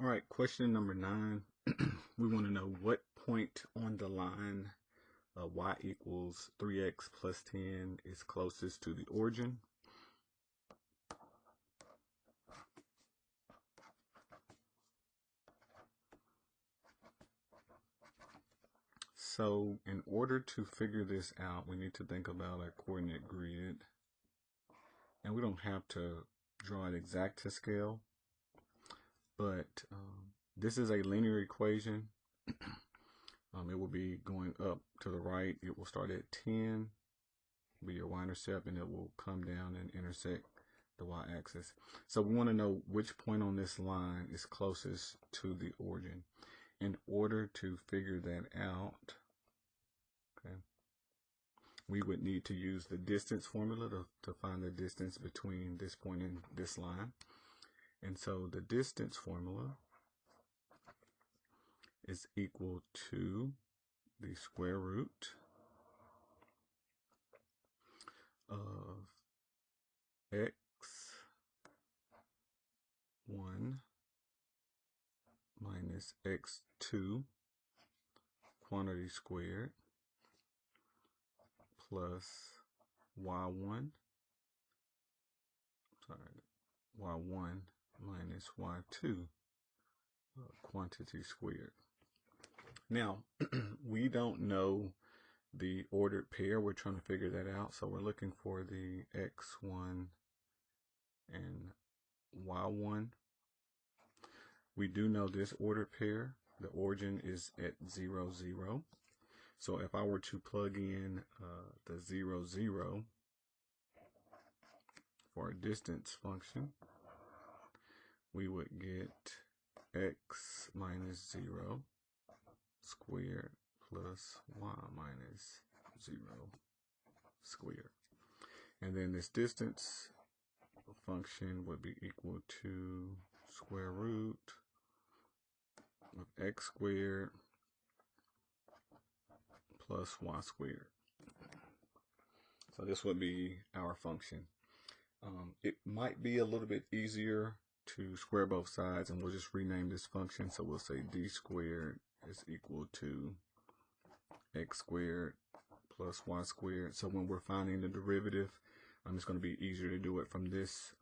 All right, question number 9. We want to know what point on the line y equals 3x plus 10 is closest to the origin. So in order to figure this out, we need to think about a coordinate grid. And we don't have to draw it exact to scale, but this is a linear equation. It will be going up to the right. It will start at 10, be your y-intercept, and it will come down and intersect the y-axis. So we want to know which point on this line is closest to the origin. In order to figure that out, okay, we would need to use the distance formula to find the distance between this point and this line. And so the distance formula is equal to the square root of x1 minus x2 quantity squared plus y1 minus y2 quantity squared. Now, we don't know the ordered pair. We're trying to figure that out. So we're looking for the x1 and y1. We do know this ordered pair. The origin is at 0, 0. So if I were to plug in the 0, 0 for a distance function, we would get x minus 0 squared plus y minus 0 squared. And then this distance function would be equal to square root of x squared plus y squared. So this would be our function. It might be a little bit easier to square both sides, and we'll just rename this function. So we'll say d squared is equal to x squared plus y squared. So when we're finding the derivative, it's going to be easier to do it from this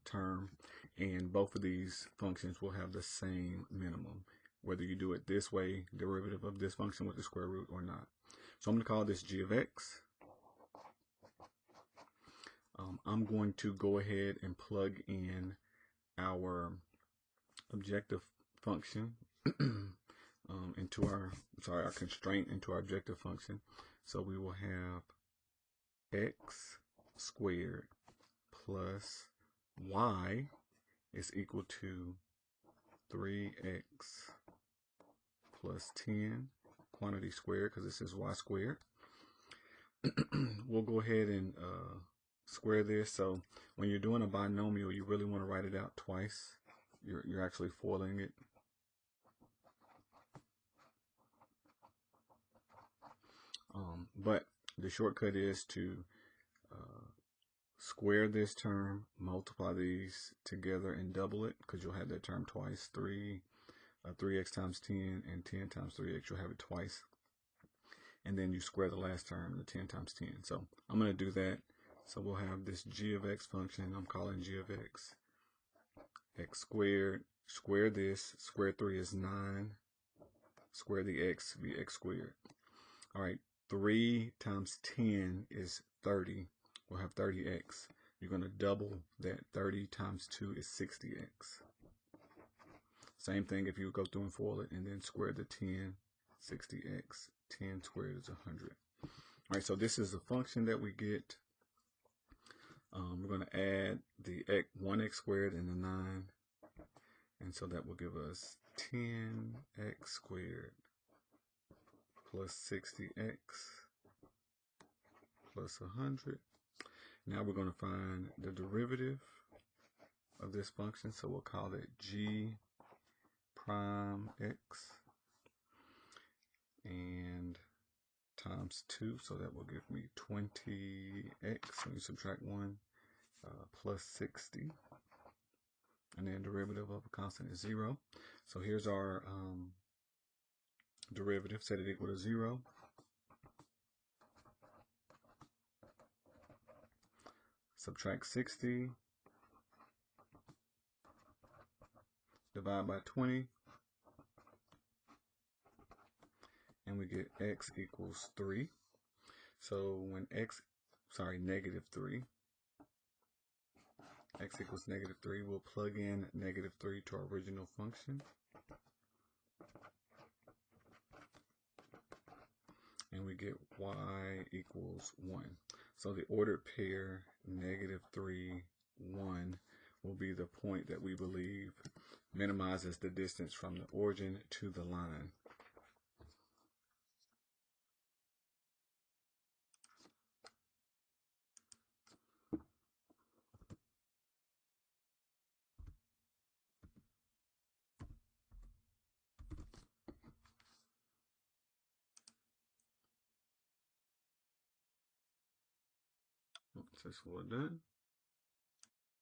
term, and both of these functions will have the same minimum, whether you do it this way, derivative of this function with the square root, or not. So I'm going to call this g of x. I'm going to go ahead and plug in our objective function into our constraint into our objective function. So we will have x squared plus y is equal to 3x plus 10 quantity squared, because this is y squared. We'll go ahead and square this. So when you're doing a binomial, you really want to write it out twice. You're actually foiling it. But the shortcut is to square this term, multiply these together, and double it, because you'll have that term twice. 3x times 10 and 10 times 3x, you'll have it twice. And then you square the last term, the 10 times 10. So I'm going to do that. So we'll have this g of x function. I'm calling g of x squared. Square this. Square 3 is 9. Square the x, be x squared. All right, 3 times 10 is 30. We'll have 30x. You're going to double that. 30 times 2 is 60x. Same thing if you go through and FOIL it, and then square the 10, 60x. 10 squared is 100. All right, so this is the function that we get. We're going to add the 1x squared and the 9. And so that will give us 10x squared plus 60x plus 100. Now we're going to find the derivative of this function. So we'll call it g prime x and times 2. So that will give me 20x when you subtract 1 plus 60. And and then derivative of a constant is 0. So here's our derivative, set it equal to 0. Subtract 60, divide by 20, and we get x equals 3. So when negative 3, x equals negative 3, we'll plug in negative 3 to our original function. And we get y equals 1. So the ordered pair negative 3, 1 will be the point that we believe minimizes the distance from the origin to the line. This is what done.